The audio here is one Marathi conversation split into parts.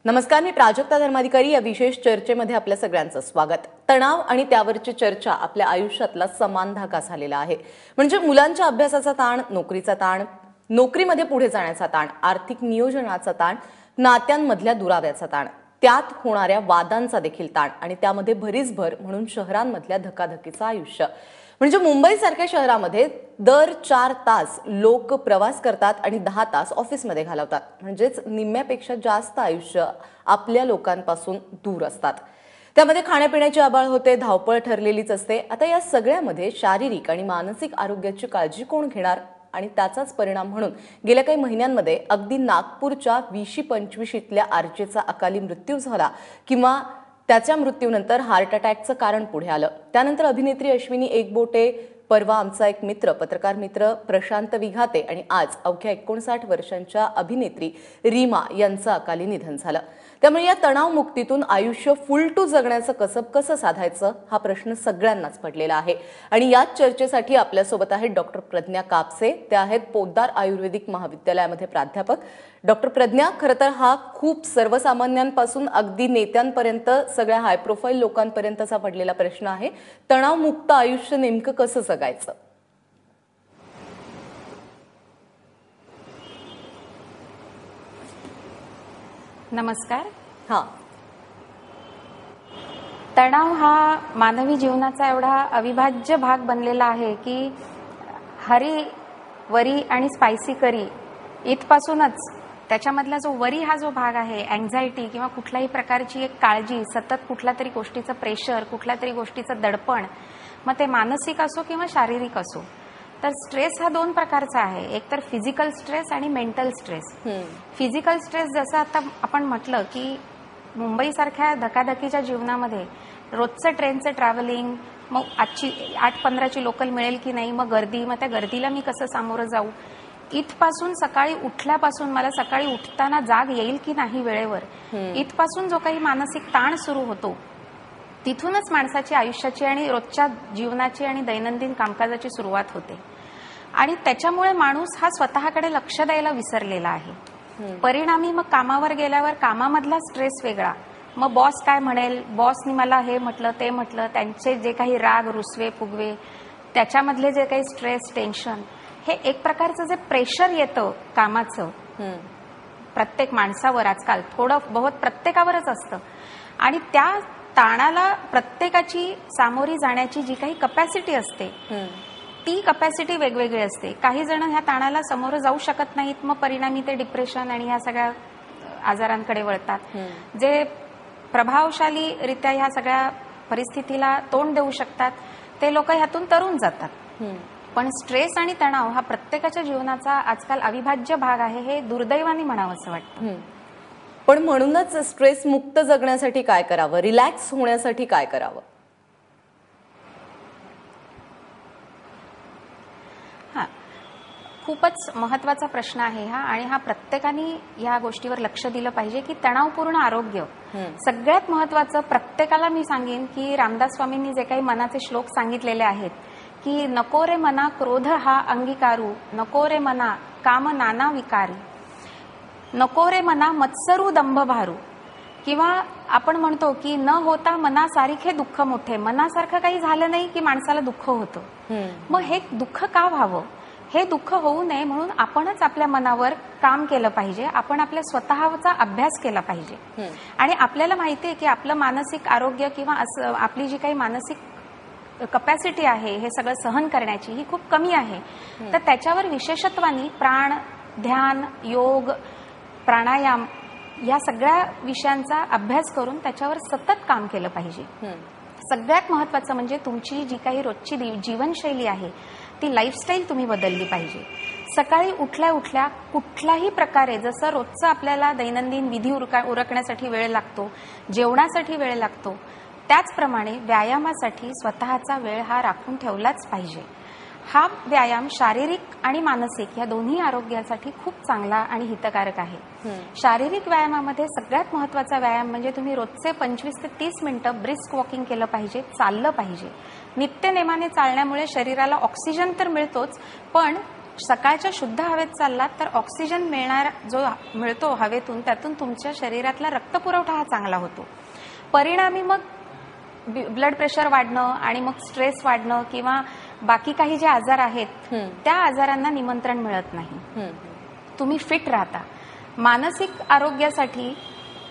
नमस्कार, मी प्राजक्ता धर्माधिकारी. या विशेष चर्चेमध्ये आपल्या सगळ्यांचं स्वागत. तणाव आणि त्यावरची चर्चा आपल्या आयुष्यातला समान धागा झालेला आहे. म्हणजे मुलांच्या अभ्यासाचा ताण, नोकरीचा ताण, नोकरीमध्ये पुढे जाण्याचा ताण, आर्थिक नियोजनाचा ताण, नात्यांमधल्या दुराव्याचा ताण, त्यात होणाऱ्या वादांचा देखील ताण आणि त्यामध्ये भरीसभर म्हणून शहरांमधल्या धकाधकीचं आयुष्य. म्हणजे मुंबईसारख्या शहरामध्ये दर 4 तास लोक प्रवास करतात आणि 10 तास ऑफिसमध्ये घालवतात. म्हणजेच निम्म्यापेक्षा जास्त आयुष्य आपल्या लोकांपासून दूर असतात. त्यामध्ये खाण्यापिण्याची आबाळ होते, धावपळ ठरलेलीच असते. आता या सगळ्यामध्ये शारीरिक आणि मानसिक आरोग्याची काळजी कोण घेणार? आणि त्याचाच परिणाम म्हणून गेल्या काही महिन्यांमध्ये अगदी नागपूरच्या 2025 इथल्या आर्चेचा अकाली मृत्यू झाला किंवा त्याच्या मृत्यूनंतर हार्ट अटॅकचं कारण पुढे आलं. त्यानंतर अभिनेत्री अश्विनी एकबोटे, परवा आमचा एक मित्र, पत्रकार मित्र प्रशांत विघाते आणि आज अवघ्या 59 वर्षांच्या अभिनेत्री रीमा यांचं अकाली निधन झालं. त्यामुळे या तणावमुक्तीतून आयुष्य फुल टू जगण्याचं कसब कसं साधायचं हा प्रश्न सगळ्यांनाच पडलेला आहे. आणि याच चर्चेसाठी आपल्यासोबत आहेत डॉक्टर प्रज्ञा कापसे. त्या आहेत पोद्दार आयुर्वेदिक महाविद्यालयामध्ये प्राध्यापक. डॉक्टर प्रज्ञा, खरं तर हा खूप सर्वसामान्यांपासून अगदी नेत्यांपर्यंत सगळ्या हाय प्रोफाईल लोकांपर्यंतचा पडलेला प्रश्न आहे. तणावमुक्त आयुष्य नेमकं कसं जगायचं? नमस्कार. तणाव हा मानवी जीवनाचा एवढा अविभाज्य भाग बनलेला आहे की हरी, वरी आणि स्पायसी करी इथपासूनच त्याच्यामधला जो वरी हा जो भाग आहे, अँझायटी किंवा कुठल्याही प्रकारची एक काळजी, सतत कुठल्या तरी गोष्टीचं प्रेशर, कुठल्या तरी गोष्टीचं दडपण, मग ते मानसिक असो किंवा शारीरिक असो. तर स्ट्रेस हा 2 प्रकारचा आहे. एक तर फिजिकल स्ट्रेस आणि मेंटल स्ट्रेस. फिजिकल स्ट्रेस जसं आता आपण म्हटलं की मुंबईसारख्या धकाधकीच्या जीवनामध्ये रोजचं ट्रेनचं ट्रॅव्हलिंग, मग आजची 8:15ची लोकल मिळेल की नाही, मग गर्दी, मग त्या गर्दीला मी कसं सामोरं जाऊ, इथपासून सकाळी उठल्यापासून मला सकाळी उठताना जाग येईल की नाही वेळेवर, इथपासून जो काही मानसिक ताण सुरू होतो, तिथूनच माणसाची आयुष्याची आणि रोजच्या जीवनाची आणि दैनंदिन कामकाजाची सुरुवात होते. आणि त्याच्यामुळे माणूस हा स्वतःकडे लक्ष द्यायला विसरलेला आहे. परिणामी मग कामावर गेल्यावर कामामधला स्ट्रेस वेगळा, मग बॉस काय म्हणेल, बॉसनी मला हे म्हटलं ते म्हटलं, त्यांचे जे काही राग रुसवे फुगवे, त्याच्यामधले जे काही स्ट्रेस टेन्शन, हे एक प्रकारचं जे प्रेशर येतं कामाचं प्रत्येक माणसावर आजकाल थोडं बहुत प्रत्येकावरच असतं. आणि त्या ताणाला प्रत्येकाची सामोरी जाण्याची जी काही कपॅसिटी असते ती कपॅसिटी वेगवेगळी असते. काही जण ह्या ताणाला समोर जाऊ शकत नाहीत, मग परिणामी ते डिप्रेशन आणि ह्या सगळ्या आजारांकडे वळतात. जे प्रभावशालीरित्या ह्या सगळ्या परिस्थितीला तोंड देऊ शकतात ते लोक ह्यातून तरून जातात. पण स्ट्रेस आणि तणाव हा प्रत्येकाच्या जीवनाचा आजकाल अविभाज्य भाग आहे, हे दुर्दैवाने म्हणावं असं वाटतं. पण म्हणूनच स्ट्रेस मुक्त जगण्यासाठी काय करावं, रिलॅक्स होण्यासाठी काय करावं? खूपच महत्वाचा प्रश्न आहे हा. आणि हा प्रत्येकाने या गोष्टीवर लक्ष दिलं पाहिजे की तणावपूर्ण आरोग्य सगळ्यात महत्वाचं. प्रत्येकाला मी सांगेन की रामदास स्वामींनी जे काही मनाचे श्लोक सांगितलेले आहेत की नको रे मना क्रोध हा अंगीकारू, नको रे मना काम नाना विकारी, नको रे मना मत्सरू दंभ भारू, किंवा आपण म्हणतो की न होता मनासारखे दुःख मोठे. मनासारखं काही झालं नाही की माणसाला दुःख होतं. मग हे दुःख का व्हावं, हे दुःख होऊ नये म्हणून आपणच आपल्या मनावर काम केलं पाहिजे. आपण आपल्या स्वतःचा अभ्यास केला पाहिजे. आणि आपल्याला माहिती आहे की आपलं मानसिक आरोग्य किंवा आपली जी काही मानसिक कपॅसिटी आहे हे सगळं सहन करण्याची ही खूप कमी आहे. तर त्याच्यावर विशेषत्वाने प्राण, ध्यान, योग, प्राणायाम या सगळ्या विषयांचा अभ्यास करून त्याच्यावर सतत काम केलं पाहिजे. सगळ्यात महत्वाचं म्हणजे तुमची जी काही रोजची जीवनशैली आहे ती लाईफस्टाईल तुम्ही बदलली पाहिजे. सकाळी उठल्या उठल्या कुठल्याही प्रकारे, जसं रोजचं आपल्याला दैनंदिन विधी उरकण्यासाठी वेळ लागतो, जेवणासाठी वेळ लागतो, त्याचप्रमाणे व्यायामासाठी स्वतःचा वेळ हा राखून ठेवलाच पाहिजे. हा व्यायाम शारीरिक आणि मानसिक या दोन्ही आरोग्यासाठी खूप चांगला आणि हितकारक आहे. शारीरिक व्यायामामध्ये सगळ्यात महत्वाचा व्यायाम म्हणजे तुम्ही रोजचे 25 ते 30 मिनिटं ब्रिस्क वॉकिंग केलं पाहिजे, चाललं पाहिजे. नित्यनेमाने चालण्यामुळे शरीराला ऑक्सिजन तर मिळतोच, पण सकाळच्या शुद्ध हवेत चाललात तर ऑक्सिजन मिळतो हवेतून, त्यातून तुमच्या शरीरातला रक्तपुरवठा हा चांगला होतो. परिणामी मग ब्लड प्रेशर वाढणं आणि मग स्ट्रेस वाढणं किंवा बाकी काही जे आजार आहेत त्या आजारांना निमंत्रण मिळत नाही. तुम्ही फिट राहता. मानसिक आरोग्यासाठी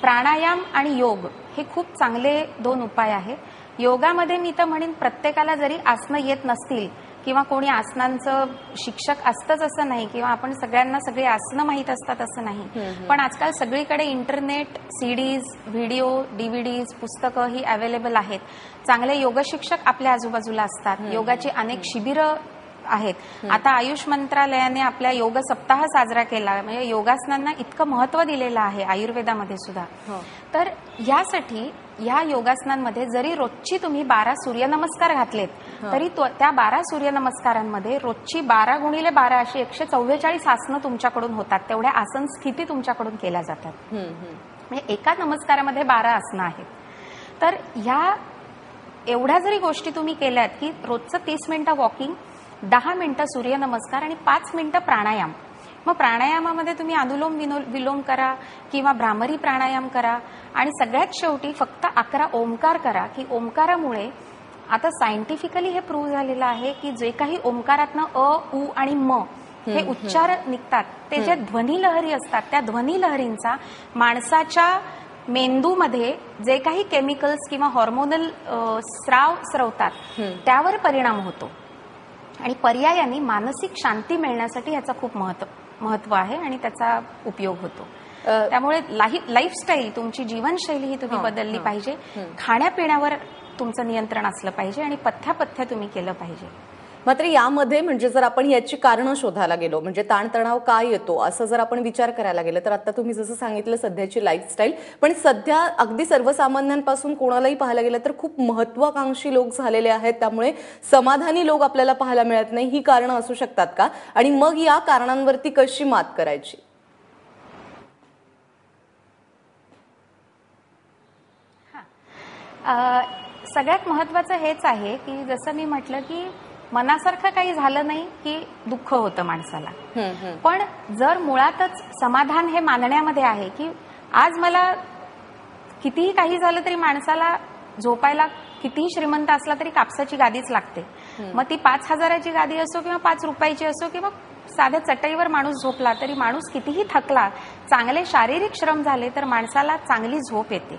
प्राणायाम आणि योग हे खूप चांगले 2 उपाय आहेत. योगामध्ये मी तर म्हणेन प्रत्येकाला जरी आसनं येत नसतील किंवा कोणी आसनांचं शिक्षक असतंच असं नाही किंवा आपण सगळ्यांना सगळी आसनं माहीत असतात असं नाही, पण आजकाल सगळीकडे इंटरनेट, सीडीज, व्हिडिओ, डीव्हीडीज, पुस्तकं ही अवेलेबल आहेत. चांगले योग शिक्षक आपल्या आजूबाजूला असतात. योगाची अनेक शिबिरं आहेत. आता आयुष मंत्रालयाने आपल्या योग सप्ताह साजरा केला, म्हणजे योगासनांना इतकं महत्व दिलेलं आहे आयुर्वेदामध्ये सुद्धा. तर यासाठी या योगासनांमध्ये जरी रोजची तुम्ही 12 सूर्यनमस्कार घातलेत तरी त्या 12 सूर्यनमस्कारांमध्ये रोजची 12 × 12 अशी 144 आसनं तुमच्याकडून होतात. तेवढ्या आसन स्थिती तुमच्याकडून केल्या जातात. म्हणजे एका नमस्कारामध्ये 12 आसनं आहेत. तर ह्या एवढ्या जरी गोष्टी तुम्ही केल्यात की रोजचं 30 मिनिटं वॉकिंग, 10 मिनिटं सूर्यनमस्कार आणि 5 मिनिटं प्राणायाम. मग प्राणायामामध्ये तुम्ही अनुलोम विलोम करा किंवा भ्रामरी प्राणायाम करा आणि सगळ्यात शेवटी फक्त 11 ओंकार करा, की ओंकारामुळे आता सायंटिफिकली हे प्रूव्ह झालेलं आहे की जे काही ओंकारातनं अ, उ आणि म हे उच्चार निघतात ते जे ध्वनी लहरी असतात त्या ध्वनी लहरींचा माणसाच्या मेंदूमध्ये जे काही केमिकल्स किंवा हॉर्मोनल स्राव स्रवतात त्यावर परिणाम होतो आणि पर्यायाने मानसिक शांती मिळण्यासाठी ह्याचा खूप महत्व आहे आणि त्याचा उपयोग होतो. त्यामुळे लाईफस्टाईल, तुमची जीवनशैली ही तुम्ही बदलली पाहिजे. खाण्यापिण्यावर तुमचं नियंत्रण असलं पाहिजे आणि पथ्यापथ्य तुम्ही केलं पाहिजे. मात्र यामध्ये म्हणजे जर आपण याची कारणं शोधायला गेलो, म्हणजे ताणतणाव का येतो असं जर आपण विचार करायला गेलं तर आता तुम्ही जसं सांगितलं सध्याची लाईफस्टाईल, पण सध्या अगदी सर्वसामान्यांपासून कोणालाही पाहायला गेलं तर खूप महत्वाकांक्षी लोक झालेले आहेत, त्यामुळे समाधानी लोक आपल्याला पाहायला मिळत नाही. ही कारणं असू शकतात का आणि मग या कारणांवरती कशी मात करायची? सगळ्यात महत्वाचं हेच आहे की जसं मी म्हटलं की मनासारखं काही झालं नाही की दुःख होतं माणसाला. पण जर मुळातच समाधान हे मानण्यामध्ये आहे की आज मला कितीही काही झालं तरी माणसाला झोपायला कितीही श्रीमंत असला तरी कापसाची गादीच लागते. मग ती 5,000ची गादी असो किंवा 5 रुपयाची असो किंवा साध्या चटईवर माणूस झोपला तरी माणूस कितीही थकला, चांगले शारीरिक श्रम झाले तर माणसाला चांगली झोप येते.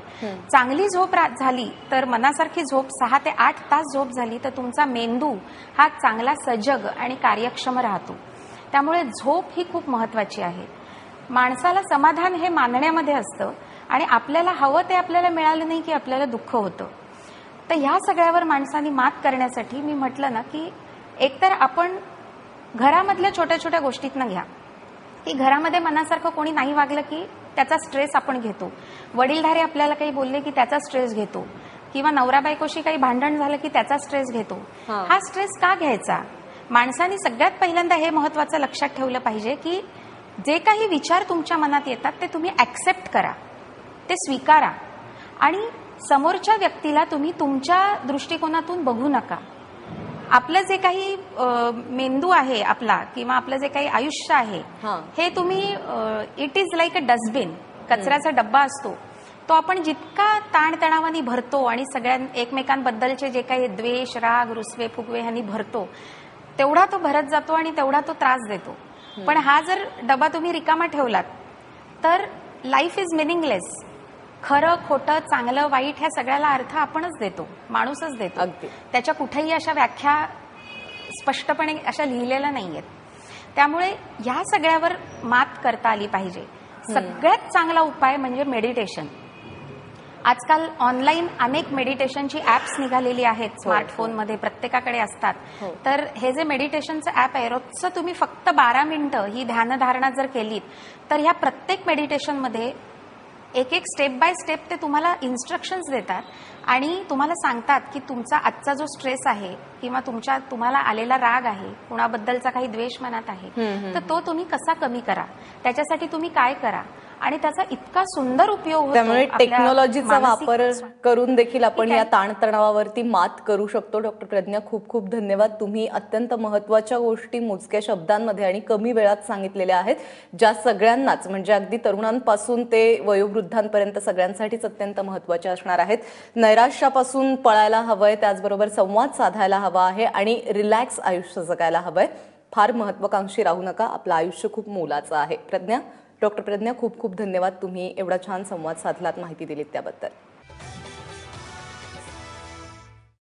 चांगली झोप झाली तर मनासारखी झोप 6 ते 8 तास झोप झाली तर तुमचा मेंदू हा चांगला सजग आणि कार्यक्षम राहतो. त्यामुळे झोप ही खूप महत्वाची आहे. माणसाला समाधान हे मानण्यामध्ये असतं आणि आपल्याला हवं ते आपल्याला मिळालं नाही की आपल्याला दुःख होतं. तर ह्या सगळ्यावर माणसाने मात करण्यासाठी मी म्हटलं ना की एकतर आपण घरामधल्या छोट्या छोट्या गोष्टीतनं घ्या की घरामध्ये मनासारखं कोणी नाही वागलं की त्याचा स्ट्रेस आपण घेतो. वडीलधारे आपल्याला काही बोलले की त्याचा स्ट्रेस घेतो किंवा नवरा बायकोशी काही भांडण झालं की त्याचा स्ट्रेस घेतो. हा स्ट्रेस का घ्यायचा? माणसाने सगळ्यात पहिल्यांदा हे महत्वाचं लक्षात ठेवलं पाहिजे की जे काही विचार तुमच्या मनात येतात ते तुम्ही ऍक्सेप्ट करा, ते स्वीकारा आणि समोरच्या व्यक्तीला तुम्ही तुमच्या दृष्टिकोनातून बघू नका. आपलं जे काही मेंदू आहे आपला किंवा आपलं जे काही आयुष्य आहे हे तुम्ही it is like a dustbin, कचऱ्याचा डब्बा असतो. तो आपण जितका ताणतणावाने भरतो आणि सगळ्या एकमेकांबद्दलचे जे काही द्वेष, राग, रुसवे, फुगवे ह्यांनी भरतो तेवढा तो भरत जातो आणि तेवढा तो त्रास देतो. पण हा जर डबा तुम्ही रिकामा ठेवलात तर लाईफ इज मिनिंगलेस. खरं खोटं, चांगलं वाईट ह्या सगळ्याला अर्थ आपणच देतो, माणूसच देतो. त्याच्या कुठेही अशा व्याख्या स्पष्टपणे अशा लिहिलेल्या नाहीयेत. त्यामुळे ह्या सगळ्यावर मात करता आली पाहिजे. सगळ्यात चांगला उपाय म्हणजे मेडिटेशन. आजकाल ऑनलाईन अनेक मेडिटेशनची ऍप्स निघालेली आहेत, स्मार्टफोनमध्ये प्रत्येकाकडे असतात. तर हे जे मेडिटेशनचं ऍप आहे, रोजचं तुम्ही फक्त 12 मिनिटं ही ध्यानधारणा जर केलीत तर ह्या प्रत्येक मेडिटेशनमध्ये एक स्टेप बाय स्टेप ते तुम्हाला इन्स्ट्रक्शन्स देतात आणि तुम्हाला सांगतात की तुमचा आजचा जो स्ट्रेस आहे किंवा तुम्हाला आलेला राग आहे, कुणाबद्दलचा काही द्वेष मनात आहे, तर तो तुम्ही कसा कमी करा, त्याच्यासाठी तुम्ही काय करा आणि त्याचा इतका सुंदर उपयोग होतो. त्यामुळे आपल्या टेक्नॉलॉजीचा मानसिक वापर करून देखील आपण ठीक आहे. या ताणतणावावरती मात करू शकतो. डॉक्टर प्रज्ञा, खूप खूप धन्यवाद. तुम्ही अत्यंत महत्त्वाच्या गोष्टी मोजक्या शब्दांमध्ये आणि कमी वेळात सांगितलेल्या आहेत, ज्या सगळ्यांनाच म्हणजे अगदी तरुणांपासून ते वयोवृद्धांपर्यंत सगळ्यांसाठीच अत्यंत महत्त्वाच्या असणार आहेत. नैराश्यापासून पळायला हवंय, त्याचबरोबर संवाद साधायला हवा आहे आणि रिलॅक्स आयुष्य जगायला हवंय. फार महत्वाकांक्षी राहू नका, आपलं आयुष्य खूप मोलाचं आहे. प्रज्ञा, डॉक्टर प्रज्ञा, खूप खूप धन्यवाद. तुम्ही एवढा छान संवाद साधलात, माहिती दिलीत त्याबद्दल.